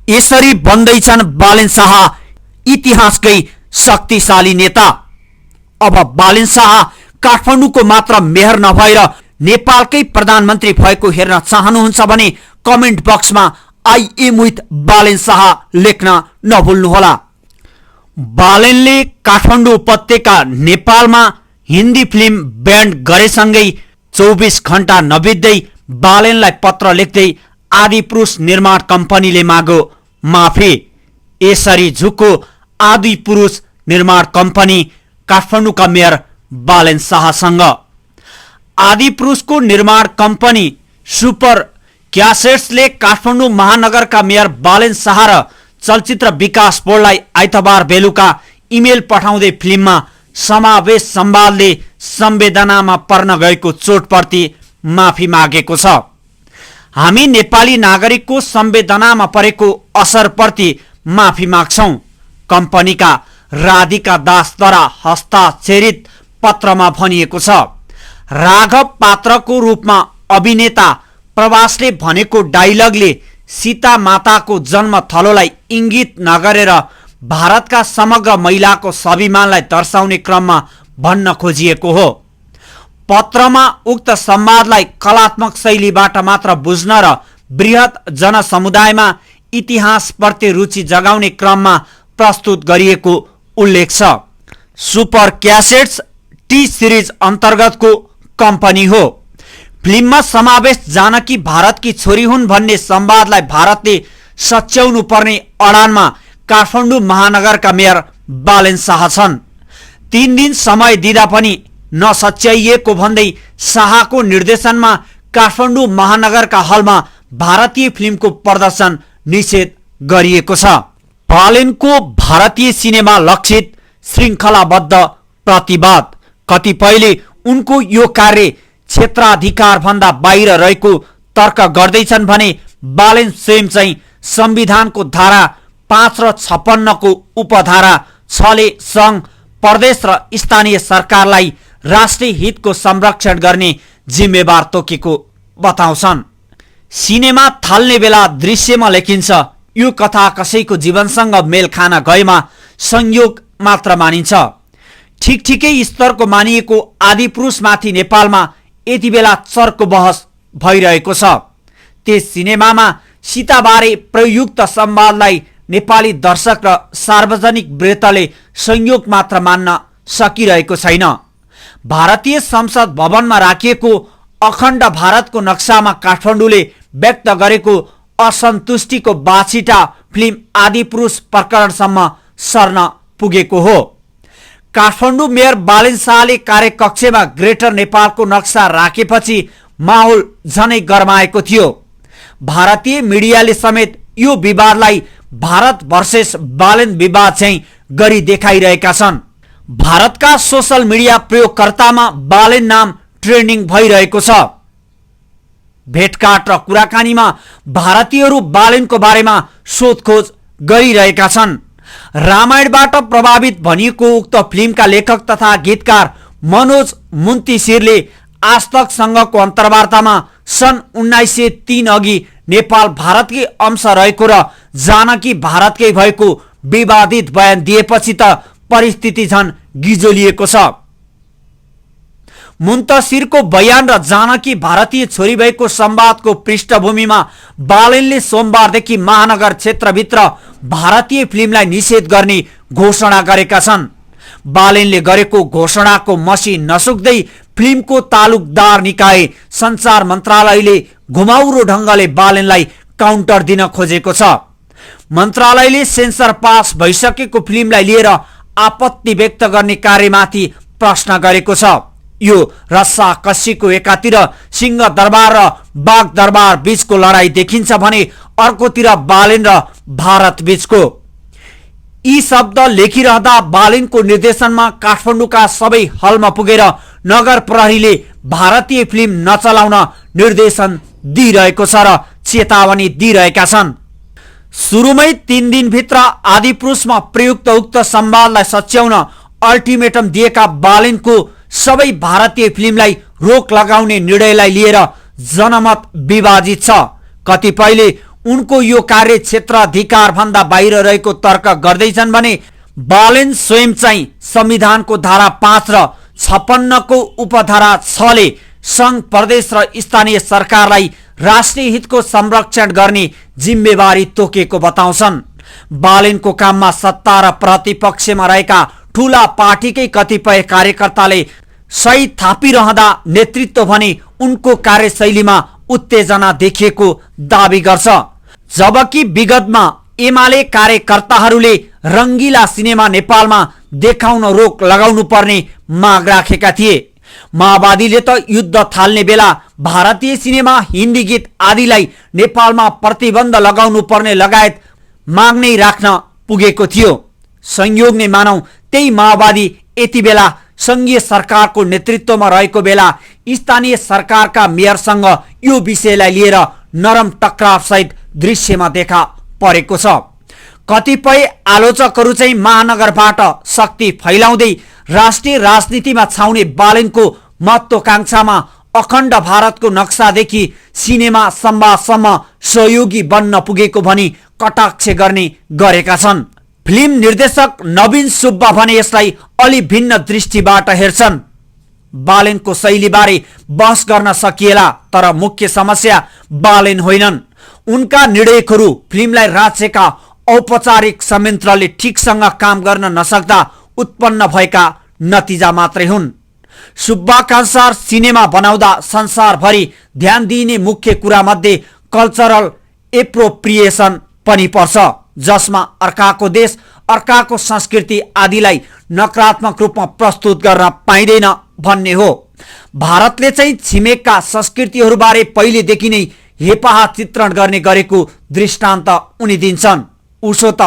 यसरी बन्दैछन् बालेन शाह इतिहासकै शक्तिशाली नेता। अब बालेन शाह काठमाडौँको मात्र मेयर नभएर नेपालकै प्रधानमन्त्री भएको हेर्न चाहनुहुन्छ भने कमेन्ट बक्समा I am with Balen Shah लेख्न नभुल्नुहोला। बालेनले काठमाडौँ उपत्यका नेपालमा हिन्दी फिल्म ब्यान्ड गरेसँगै 24 घण्टा नबित्दै बालेनलाई पत्र लेख्दै आदिपुरुष निर्माण कम्पनीले माग्यो माफी। यसरी झुक्को आदिपुरुष निर्माण कम्पनी काठमाडौँका मेयर बालेन शाहसँग। आदिपुरुषको निर्माण कम्पनी सुपर क्यासेट्सले काठमाडौँ महानगरका मेयर बालेन शाह र चलचित्र विकास बोर्डलाई आइतबार बेलुका इमेल पठाउँदै फिल्ममा समावेश संवादले संवेदनामा पर्न गएको चोटप्रति माफी मागेको छ। हामी नेपाली नागरिकको संवेदनामा परेको असरप्रति माफी माग्छौं, कम्पनीका राधिका दासद्वारा हस्ताक्षरित पत्रमा भनिएको छ। राघव पात्रको रूपमा अभिनेता प्रभासले भनेको डायलगले सीता माताको जन्म थलोलाई इंगित नगरेर भारतका समग्र महिलाको स्वाभिमानलाई दर्शाउने क्रममा भन्न खोजिएको हो। पत्रमा उक्त संवादलाई कलात्मक शैलीबाट मात्र बुझ्न र बृहत जनसमुदायमा इतिहासप्रति रुचि जगाउने क्रममा प्रस्तुत गरिएको उल्लेख छ। सुपर क्यासेट्स टी सिरिज अन्तर्गतको कम्पनी हो। फिल्ममा समावेश जानकी भारतकी छोरी हुन् भन्ने संवादलाई भारतले सच्याउनु पर्ने अडानमा काठमाडौँ महानगरका मेयर बालेन शाह छन्। 3 दिन समय दिँदा पनि नसच्याइएको भन्दै शाहको निर्देशनमा काठमाडौँ महानगरका हलमा भारतीय फिल्मको प्रदर्शन निषेध गरिएको छ। बालेनको भारतीय सिनेमा लक्षित श्रृङ्खलाबद्ध प्रतिवाद। कतिपयले उनको यो कार्य क्षेत्राधिकार भन्दा बाहिर रहेको तर्क गर्दैछन् भने बालेन स्वयं चाहिँ संविधानको धारा 5 र 56 को उपधारा 6 ले संघ, प्रदेश र स्थानीय सरकारलाई राष्ट्रिय हितको संरक्षण गर्ने जिम्मेवार तोकेको बताउँछन्। सिनेमा थाल्ने बेला दृश्यमा लेखिन्छ यो कथा कसैको जीवनसँग मेल खान गएमा संयोग मात्र मानिन्छ। ठिकठिकै स्तरको मानिएको आदिपुरुषमाथि नेपालमा यति बेला चर्को बहस भइरहेको छ। त्यस सिनेमामा सीताबारे प्रयुक्त संवादलाई नेपाली दर्शक र सार्वजनिक वृत्तले संयोग मात्र मान्न सकिरहेको छैन। भारतीय संसद भवनमा राखिएको अखण्ड भारतको नक्सामा काठमाडौँले व्यक्त गरेको असन्तुष्टिको बाछिटा फिल्म आदिपुरुष प्रकरणसम्म सर्न पुगेको हो। काठमाडौँ मेयर बालेन शाहले कार्यकक्षमा ग्रेटर नेपालको नक्सा राखेपछि माहौल झनै गरमाएको थियो। भारतीय मिडियाले समेत यो विवादलाई भारत भर्सेस बालेन विवाद चाहिँ गरी देखाइरहेका छन्। भारतका सोशल मिडिया प्रयोगकर्तामा बालेन नाम ट्रेन्डिङ भइरहेको छ। भेटघाट र कुराकानीमा भारतीयहरू बालेनको बारेमा सोधखोज गरिरहेका छन्। रामायणबाट प्रभावित भनिएको उक्त फिल्मका लेखक तथा गीतकार मनोज मुन्तिसिरले आजतकसँगको अन्तर्वार्तामा सन् 1903 अघि नेपाल भारतकै अंश रहेको र जानकी भारतकै भएको विवादित बयान दिएपछि त परिस्थिति झन गिजोलिएको छ। मुन्तसिरको बयान र जानकी भारतीय छोरी भएको संवादको पृष्ठभूमिमा बालेनले सोमबारदेखि महानगर क्षेत्रभित्र भारतीय फिल्मलाई निषेध गर्ने घोषणा गरेका छन्। बालेनले गरेको घोषणाको मसी नसुक्दै फिल्मको तालुकदार निकाय सञ्चार मन्त्रालयले घुमाउरो ढङ्गले बालेनलाई काउन्टर दिन खोजेको छ। मन्त्रालयले सेन्सर पास भइसकेको फिल्मलाई लिएर आपत्ति व्यक्त गर्ने कार्यमाथि प्रश्न गरेको छ। यो रस्सा कस्सीको एकातिर सिंह दरबार र बाघ दरबार बीचको लडाई देखिन्छ भने अर्कोतिर बालेन र भारत बीचको। यी शब्द लेखिरहँदा बालेनको निर्देशनमा काठमाडौँका सबै हलमा पुगेर नगर प्रहरीले भारतीय फिल्म नचलाउन निर्देशन दिइरहेको छ र चेतावनी दिइरहेका छन्। सुरुमै 3 दिनभित्र आदिपुरुषमा प्रयुक्त उक्त संवादलाई सच्याउन अल्टिमेटम दिएका बालेनको सबै भारतीय फिल्मलाई रोक लगाउने निर्णयलाई लिएर जनमत विभाजित छ। कतिपयले उनको यो कार्य क्षेत्राधिकार भन्दा बाहिर रहेको तर्क गर्दैछन् भने बालेन स्वयं चाहिँ संविधानको धारा 5 र 56 को उपधारा 6 ले संघ प्रदेश र स्थानीय सरकारलाई राष्ट्रिय हितको संरक्षण गर्ने जिम्मेवारी तोकेको बताउँछन्। बालेनको काममा सत्ता र प्रतिपक्षमा रहेका ठूला पार्टीकै कतिपय कार्यकर्ताले सही थापिरहँदा नेतृत्व भने उनको कार्यशैलीमा उत्तेजना देखिएको दावी गर्छ। जबकि विगतमा एमाले कार्यकर्ताहरूले रंगीला सिनेमा नेपालमा देखाउन रोक लगाउनु पर्ने माग राखेका थिए। माओवादीले त युद्ध थाल्ने बेला भारतीय सिनेमा, हिन्दी गीत आदिलाई नेपालमा प्रतिबन्ध लगाउनु पर्ने लगायत माग नै राख्न पुगेको थियो। संयोग नै मानौ त्यही माओवादी यति बेला संघीय सरकारको नेतृत्वमा रहेको बेला स्थानीय सरकारका मेयरसँग यो विषयलाई लिएर नरम टक्राव सहित दृश्यमा देखा परेको छ। कतिपय आलोचकहरू चाहिँ महानगरबाट शक्ति फैलाउँदै राष्ट्रिय राजनीतिमा छाउने बालेनको महत्वाकांक्षामा अखण्ड भारतको नक्सादेखि सिनेमा संवादसम्म सहयोगी बन्न पुगेको भनी कटाक्ष गर्ने गरेका छन्। फिल्म निर्देशक नवीन सुब्बा भने यसलाई अलि भिन्न दृष्टिबाट हेर्छन्। बालेनको शैलीबारे बहस गर्न सकिएला, तर मुख्य समस्या बालेन होइनन्। उनका निर्णयकहरू फिल्मलाई राज्यका औपचारिक संयन्त्रले ठिकसँग काम गर्न नसक्दा उत्पन्न भएका नतिजा मात्रै हुन्। सुब्बाका अनुसार सिनेमा बनाउँदा संसारभरि ध्यान दिइने मुख्य कुरा मध्ये कल्चरल एप्रोप्रिएसन पनि पर्छ, जसमा अर्काको देश, अर्काको संस्कृति आदिलाई नकारात्मक रूपमा प्रस्तुत गर्न पाइँदैन भन्ने हो। भारतले चाहिँ छिमेकका संस्कृतिहरूबारे पहिलेदेखि नै हेपाहा चित्रण गर्ने गरेको दृष्टान्त उनी दिन्छन्। उसो त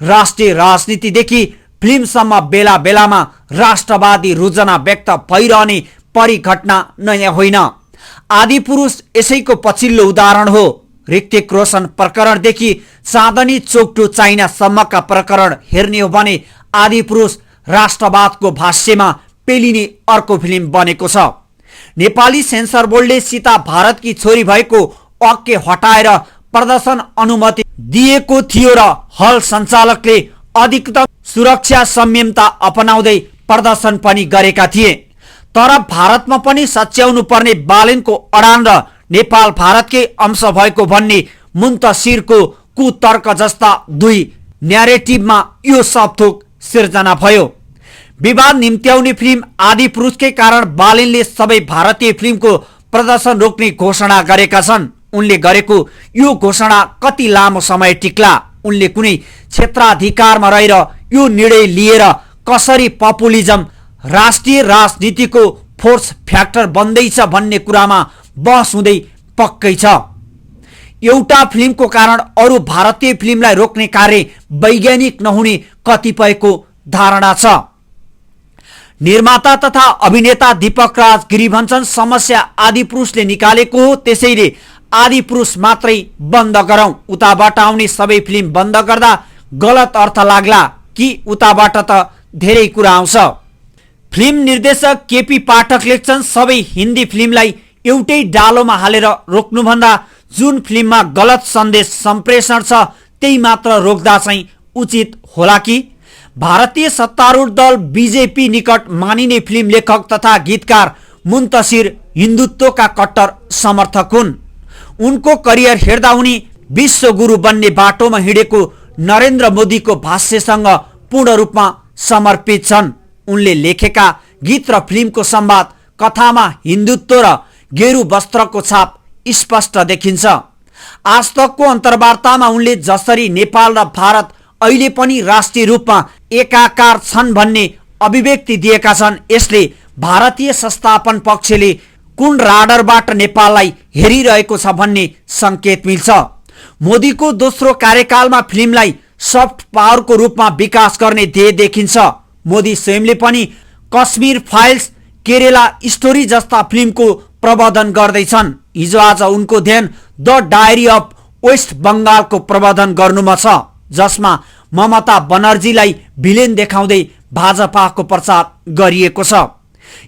राष्ट्रिय राजनीतिदेखि फिल्मसम्म बेला बेलामा राष्ट्रवादी रुजना व्यक्त भइरहने परिघटना नयाँ होइन। आदिपुरुष यसैको पछिल्लो उदाहरण हो। ऋतिक रोशन प्रकरणदेखि चाँदनी चोक टु चाइनासम्मका प्रकरण हेर्ने हो भने आदिपुरुष राष्ट्रवादको भाष्यमा पेलिने अर्को फिल्म बनेको छ। नेपाली सेन्सर बोर्डले सीता भारतकी छोरी भएको वाक्य हटाएर प्रदर्शन अनुमति दिएको थियो र हल सञ्चालकले अधिकतम सुरक्षा संयमता अपनाउँदै प्रदर्शन पनि गरेका थिए। तर भारतमा पनि सच्याउनु पर्ने बालेनको अडान र नेपाल भारतकै अंश भएको भन्ने मुन्तसिरको कुतर्क जस्ता दुई न्यारेटिभमा यो सबथोक सिर्जना भयो। विवाद निम्त्याउने फिल्म आदिपुरुषकै कारण बालेनले सबै भारतीय फिल्मको प्रदर्शन रोक्ने घोषणा गरेका छन्। उनले गरेको यो घोषणा कति लामो समय टिक्ला? उनले कुनै क्षेत्राधिकारमा रहेर यो निर्णय लिएर कसरी पपुलिजम राष्ट्रिय राजनीतिको फोर्स फ्याक्टर बन्दैछ भन्ने कुरामा बहस हुँदै पक्कै छ। एउटा फिल्मको कारण अरू भारतीय फिल्मलाई रोक्ने कार्य वैज्ञानिक नहुने कतिपयको धारणा छ। निर्माता तथा अभिनेता दीपक राज गिरी भन्छन्, समस्या आदिपुरुषले निकालेको हो, त्यसैले आदिपुरुष मात्रै बन्द गरौं। उताबाट आउने सबै फिल्म बन्द गर्दा गलत अर्थ लाग्ला कि उताबाट त धेरै कुरा आउँछ। फिल्म निर्देशक केपी पाठक लेख्छन्, सबै हिन्दी फिल्मलाई एउटै डालोमा हालेर रोक्नुभन्दा जुन फिल्ममा गलत सन्देश सम्प्रेषण छ त्यही मात्र रोक्दा चाहिँ उचित होला कि? भारतीय सत्तारूढ दल बीजेपी निकट मानिने फिल्म लेखक तथा गीतकार मुन्तसिर हिन्दुत्वका कट्टर समर्थक हुन्। उनको करियर हेर्दा उनी विश्वगुरु बन्ने बाटोमा हिँडेको नरेन्द्र मोदीको भाष्यसँग पूर्ण रूपमा समर्पित छन्। उनले लेखेका गीत र फिल्मको संवाद कथामा हिन्दुत्व र गेरु वस्त्रको छाप स्पष्ट देखिन्छ। आजतकको अन्तर्वार्तामा उनले जसरी नेपाल र भारत अहिले पनि राष्ट्रिय रूपमा एकाकार छन् भन्ने अभिव्यक्ति दिएका छन्, यसले भारतीय संस्थापन पक्षले कुन राडरबाट नेपाललाई हेरिरहेको छ भन्ने संकेत मिल्छ। मोदीको दोस्रो कार्यकालमा फिल्मलाई सफ्ट पावरको रूपमा विकास गर्ने ध्येय देखिन्छ। मोदी स्वयंले पनि कश्मीर फाइल्स, केरेला स्टोरी जस्ता फिल्मको प्रवर्धन गर्दैछन्। हिजो आज उनको ध्यान द डायरी अफ वेस्ट बंगालको प्रवर्धन गर्नुमा छ, जसमा ममता बनर्जीलाई भिलेन देखाउँदै भाजपाको प्रचार गरिएको छ।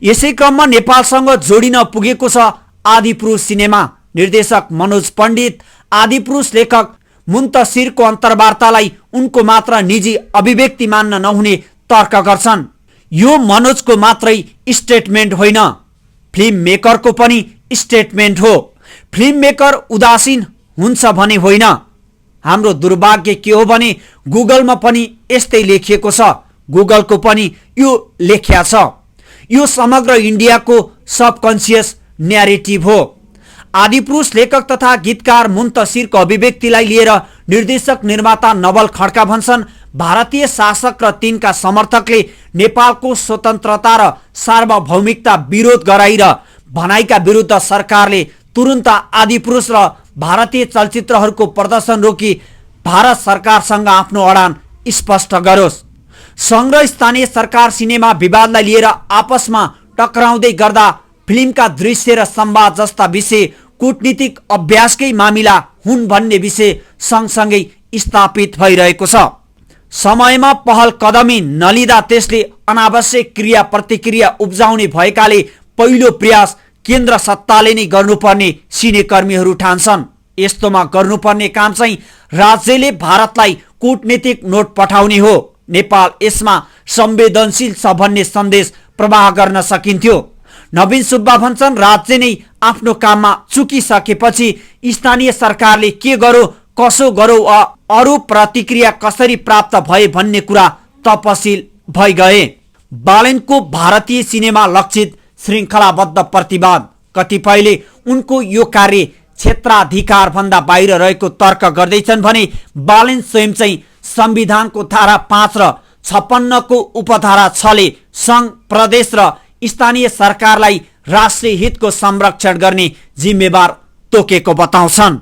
यसै क्रममा नेपालसँग जोडिन पुगेको छ आदिपुरुष सिनेमा। निर्देशक मनोज पण्डित आदिपुरुष लेखक मुन्तसिरको अन्तर्वार्तालाई उनको मात्र निजी अभिव्यक्ति मान्न नहुने तर्क गर्छन्। यो मनोजको मात्रै स्टेटमेन्ट होइन, फिल्म मेकरको पनि स्टेटमेन्ट हो। फिल्म मेकर उदासीन हुन्छ भने होइन। हाम्रो दुर्भाग्य के हो भने गुगलमा पनि यस्तै लेखिएको छ, गुगलको पनि यो लेख्या छ। यो समग्र इन्डियाको सबकन्सियस न्यारेटिभ हो। आदिपुरुष लेखक तथा गीतकार मुन्तसिरको अभिव्यक्तिलाई लिएर निर्देशक निर्माता नवल खड्का भन्छन्, भारतीय शासक र तिनका समर्थकले नेपालको स्वतन्त्रता र सार्वभौमिकता विरोध गराइ र भनाइका विरुद्ध सरकारले तुरुन्त आदिपुरुष र भारतीय चलचित्रहरूको प्रदर्शन रोकी भारत सरकारसँग आफ्नो अडान स्पष्ट गरोस्। सङ्घ र स्थानीय सरकार सिनेमा विवादलाई लिएर आपसमा टक्राउँदै गर्दा फिल्मका दृश्य र संवाद जस्ता विषय कूटनीतिक अभ्यासकै मामिला हुन् भन्ने विषय सँगसँगै स्थापित भइरहेको छ। समयमा पहल कदमी नलिँदा त्यसले अनावश्यक क्रिया प्रतिक्रिया उब्जाउने भएकाले पहिलो प्रयास केन्द्र सत्ताले नै गर्नुपर्ने सिनेकर्मीहरू ठान्छन्। यस्तोमा गर्नुपर्ने काम चाहिँ राज्यले भारतलाई कूटनीतिक नोट पठाउने हो। नेपाल यसमा संवेदनशील छ भन्ने सन्देश प्रवाह गर्न सकिन्थ्यो। नवीन सुब्बा भन्छन्, राज्य नै आफ्नो काममा चुकिसकेपछि स्थानीय सरकारले के गरो कसो गरो अरू प्रतिक्रिया कसरी प्राप्त भए भन्ने कुरा तपसिल भइगए। बालेनको भारतीय सिनेमा लक्षित श्रृङ्खलाबद्ध प्रतिवाद। कतिपयले उनको यो कार्य क्षेत्राधिकार भन्दा बाहिर रहेको तर्क गर्दैछन् भने बालेन स्वयं चाहिँ संविधानको धारा 5 र 56 को उपधारा 6 ले सङ्घ प्रदेश र स्थानीय सरकारलाई राष्ट्रिय हितको संरक्षण गर्ने जिम्मेवार तोकेको बताउँछन्।